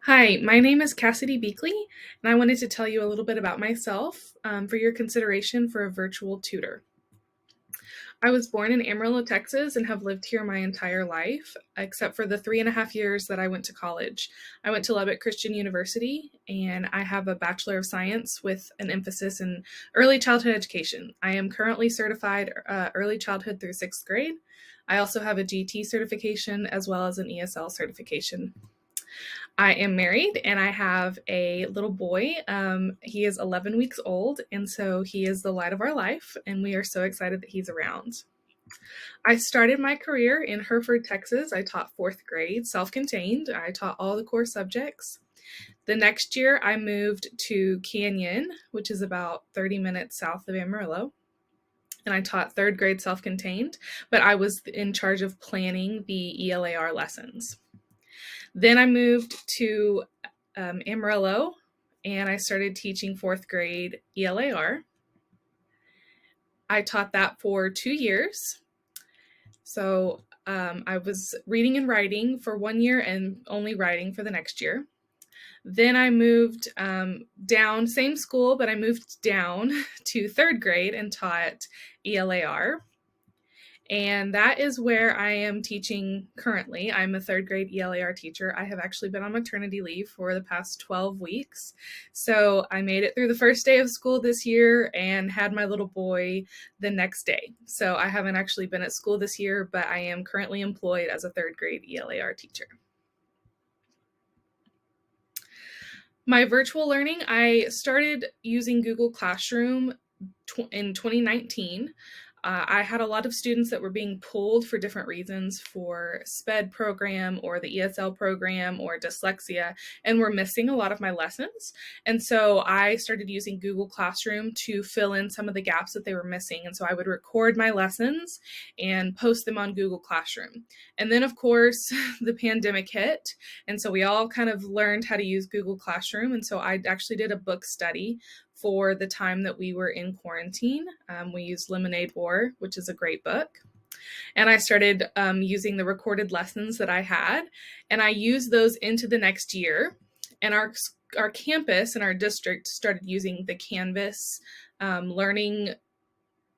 Hi, my name is Cassidy Beakley, and I wanted to tell you a little bit about myself for your consideration for a virtual tutor. I was born in Amarillo, Texas, and have lived here my entire life, except for the 3.5 years that I went to college. I went to Lubbock Christian University, and I have a Bachelor of Science with an emphasis in early childhood education. I am currently certified early childhood through sixth grade. I also have a GT certification as well as an ESL certification. I am married and I have a little boy. He is 11 weeks old, and so he is the light of our life, and we are so excited that he's around. I started my career in Hereford, Texas. I taught fourth grade, self contained. I taught all the core subjects. The next year, I moved to Canyon, which is about 30 minutes south of Amarillo, and I taught third grade self contained, but I was in charge of planning the ELAR lessons. Then I moved to Amarillo, and I started teaching fourth grade ELAR. I taught that for 2 years. So I was reading and writing for 1 year and only writing for the next year. Then I moved down, same school, but I moved down to third grade and taught ELAR. And that is where I am teaching currently. I'm a third grade ELAR teacher. I have actually been on maternity leave for the past 12 weeks. So I made it through the first day of school this year and had my little boy the next day. So I haven't actually been at school this year, but I am currently employed as a third grade ELAR teacher. My virtual learning, I started using Google Classroom in 2019. I had a lot of students that were being pulled for different reasons for SPED program or the ESL program or dyslexia, and were missing a lot of my lessons. And so I started using Google Classroom to fill in some of the gaps that they were missing. And so I would record my lessons and post them on Google Classroom. And then, of course, the pandemic hit. And so we all kind of learned how to use Google Classroom. And so I actually did a book study for the time that we were in quarantine. We used Lemonade War, which is a great book. And I started using the recorded lessons that I had, and I used those into the next year. And our campus and our district started using the Canvas learning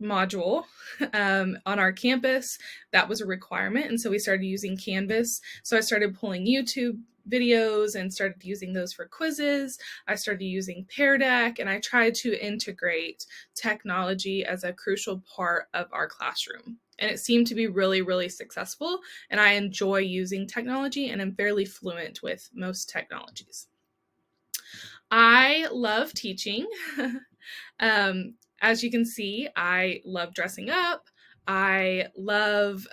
module on our campus. That was a requirement, and so we started using Canvas. So I started pulling YouTube videos and started using those for quizzes. I started using Pear Deck, and I tried to integrate technology as a crucial part of our classroom. And it seemed to be really, really successful, and I enjoy using technology and am fairly fluent with most technologies. I love teaching. As you can see, I love dressing up. I love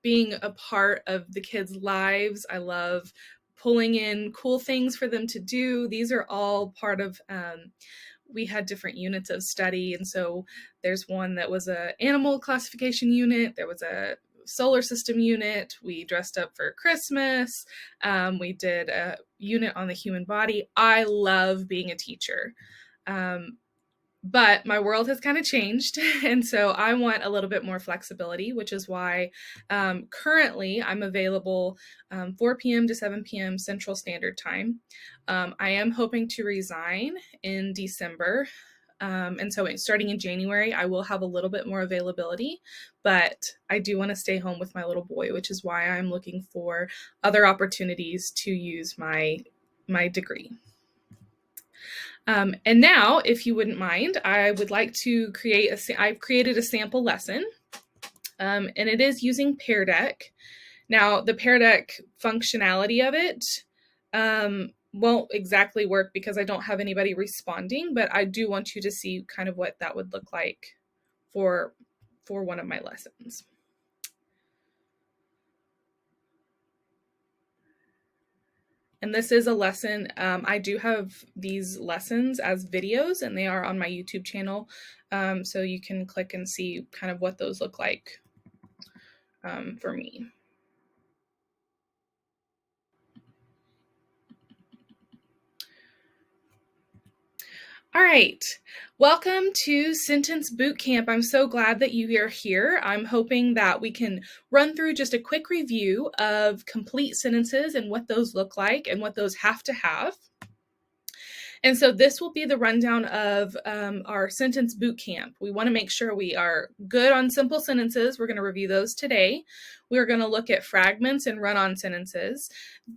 being a part of the kids' lives. I love pulling in cool things for them to do. These are all part of, we had different units of study. And so there's one that was an animal classification unit. There was a solar system unit. We dressed up for Christmas. We did a unit on the human body. I love being a teacher. But my world has kind of changed, and so I want a little bit more flexibility, which is why currently I'm available 4 p.m. to 7 p.m. Central Standard Time. I am hoping to resign in December, and so starting in January, I will have a little bit more availability, but I do want to stay home with my little boy, which is why I'm looking for other opportunities to use my degree. And now, if you wouldn't mind, I would like to I've created a sample lesson, and it is using Pear Deck. Now, the Pear Deck functionality of it won't exactly work because I don't have anybody responding, but I do want you to see kind of what that would look like for one of my lessons. And this is a lesson. I do have these lessons as videos, and they are on my YouTube channel. So you can click and see kind of what those look like for me. All right. Welcome to Sentence Boot Camp. I'm so glad that you are here. I'm hoping that we can run through just a quick review of complete sentences and what those look like and what those have to have. And so this will be the rundown of our sentence boot camp. We want to make sure we are good on simple sentences. We're going to review those today. We're going to look at fragments and run-on sentences.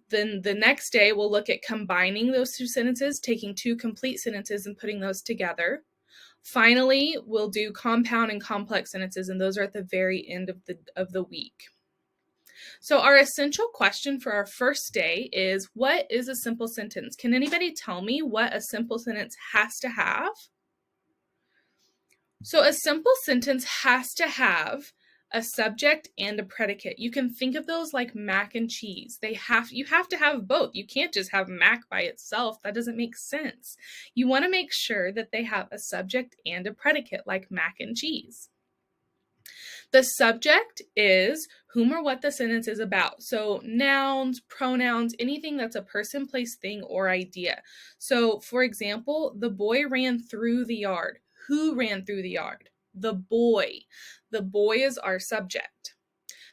Then the next day, we'll look at combining those two sentences, taking two complete sentences and putting those together. Finally, we'll do compound and complex sentences, and those are at the very end of the week. So our essential question for our first day is, what is a simple sentence? Can anybody tell me what a simple sentence has to have? So a simple sentence has to have a subject and a predicate. You can think of those like mac and cheese. You have to have both. You can't just have mac by itself. That doesn't make sense. You want to make sure that they have a subject and a predicate like mac and cheese. The subject is whom or what the sentence is about. So nouns, pronouns, anything that's a person, place, thing, or idea. So for example, the boy ran through the yard. Who ran through the yard? The boy. The boy is our subject.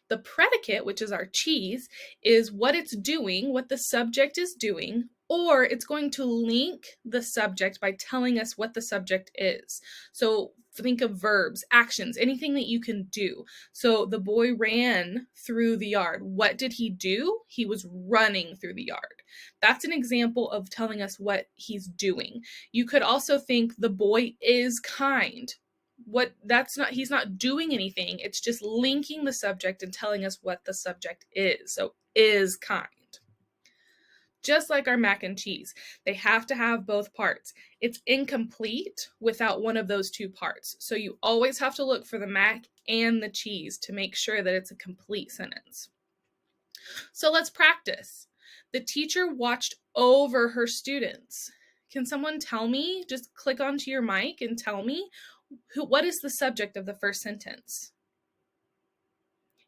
The predicate, which is our cheese, is what it's doing, what the subject is doing, or it's going to link the subject by telling us what the subject is. So think of verbs, actions, anything that you can do. So the boy ran through the yard. What did he do? He was running through the yard. That's an example of telling us what he's doing. You could also think the boy is kind. He's not doing anything. It's just linking the subject and telling us what the subject is. So is kind. Just like our mac and cheese, they have to have both parts. It's incomplete without one of those two parts. So you always have to look for the mac and the cheese to make sure that it's a complete sentence. So let's practice. The teacher watched over her students. Can someone tell me? Just click onto your mic and tell me what is the subject of the first sentence?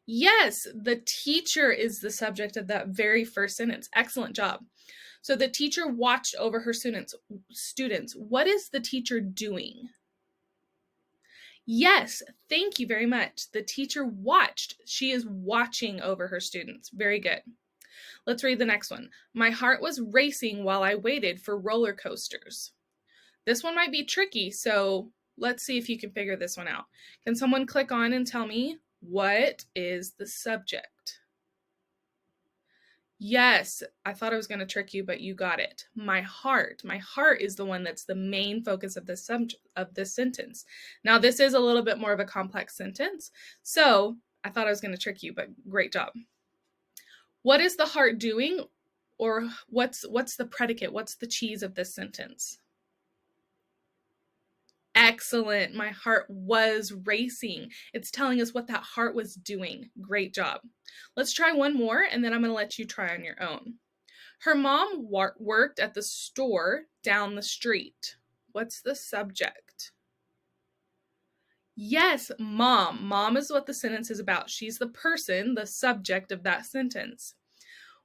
Yes, the teacher is the subject of that very first sentence. Excellent job. So the teacher watched over her students. What is the teacher doing? Yes, thank you very much. The teacher watched. She is watching over her students. Very good. Let's read the next one. My heart was racing while I waited for roller coasters. This one might be tricky, so let's see if you can figure this one out. Can someone click on and tell me what is the subject? Yes, I thought I was going to trick you, but you got it. My heart. My heart is the one that's the main focus of this sentence. Now, this is a little bit more of a complex sentence, so I thought I was going to trick you, but great job. What is the heart doing, or what's the predicate? What's the cheese of this sentence? Excellent. My heart was racing. It's telling us what that heart was doing. Great job. Let's try one more, and then I'm going to let you try on your own. Her mom worked at the store down the street. What's the subject? Yes, mom. Mom is what the sentence is about. She's the person, the subject of that sentence.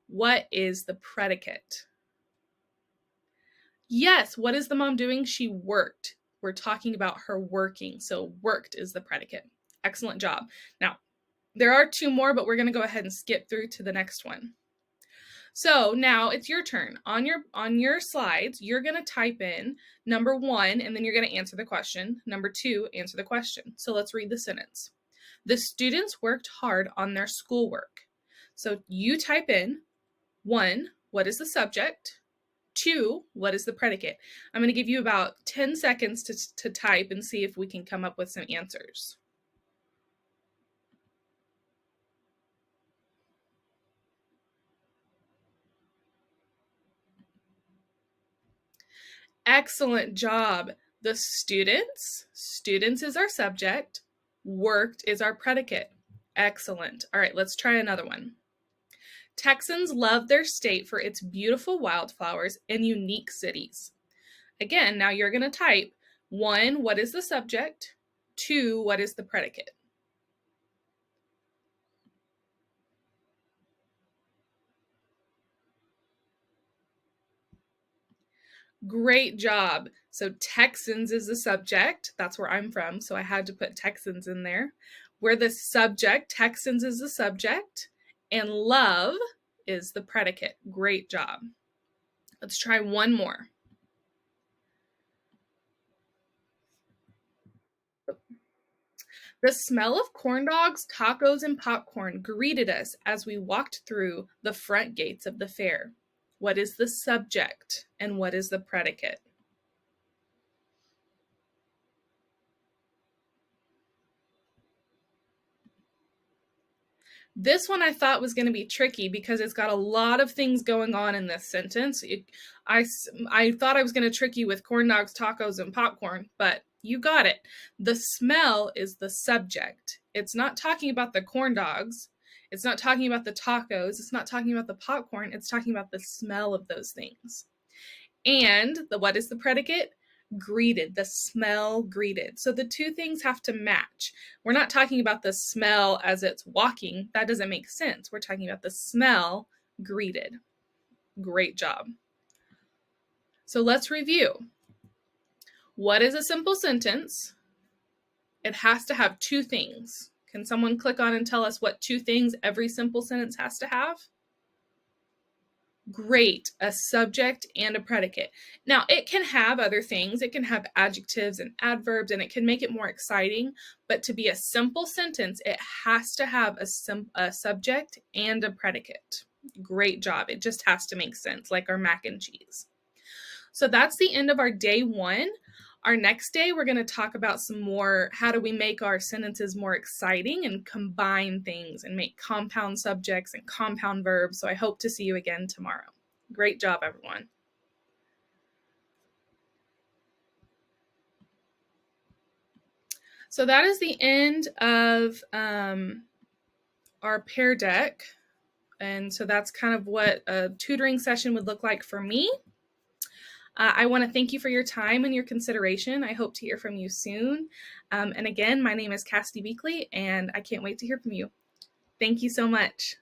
What is the predicate? Yes, what is the mom doing? She worked. We're talking about her working. So worked is the predicate. Excellent job. Now, there are two more, but we're going to go ahead and skip through to the next one. So now it's your turn. On your slides, you're going to type in number 1, and then you're going to answer the question. Number 2, answer the question. So let's read the sentence. The students worked hard on their schoolwork. So you type in 1, what is the subject? 2, what is the predicate? I'm going to give you about 10 seconds to type and see if we can come up with some answers. Excellent job. The students is our subject, worked is our predicate. Excellent. All right, let's try another one. Texans love their state for its beautiful wildflowers and unique cities. Again, now you're going to type 1, what is the subject? 2, what is the predicate? Great job. So Texans is the subject. That's where I'm from, so I had to put Texans in there. We're the subject. Texans is the subject. And love is the predicate. Great job. Let's try one more. The smell of corn dogs, tacos, and popcorn greeted us as we walked through the front gates of the fair. What is the subject and what is the predicate? This one I thought was going to be tricky because it's got a lot of things going on in this sentence. I thought I was going to trick you with corn dogs, tacos, and popcorn, but you got it. The smell is the subject. It's not talking about the corn dogs. It's not talking about the tacos. It's not talking about the popcorn. It's talking about the smell of those things. And what is the predicate? Greeted, the smell greeted. So the two things have to match. We're not talking about the smell as it's walking. That doesn't make sense. We're talking about the smell greeted. Great job. So let's review. What is a simple sentence? It has to have two things. Can someone click on and tell us what two things every simple sentence has to have? Great, a subject and a predicate. Now, it can have other things. It can have adjectives and adverbs, and it can make it more exciting. But to be a simple sentence, it has to have a subject and a predicate. Great job. It just has to make sense, like our mac and cheese. So that's the end of our day one. Our next day, we're going to talk about some more, how do we make our sentences more exciting and combine things and make compound subjects and compound verbs. So I hope to see you again tomorrow. Great job, everyone. So that is the end of our pair deck. And so that's kind of what a tutoring session would look like for me. I want to thank you for your time and your consideration. I hope to hear from you soon. And again, my name is Cassidy Beakley, and I can't wait to hear from you. Thank you so much.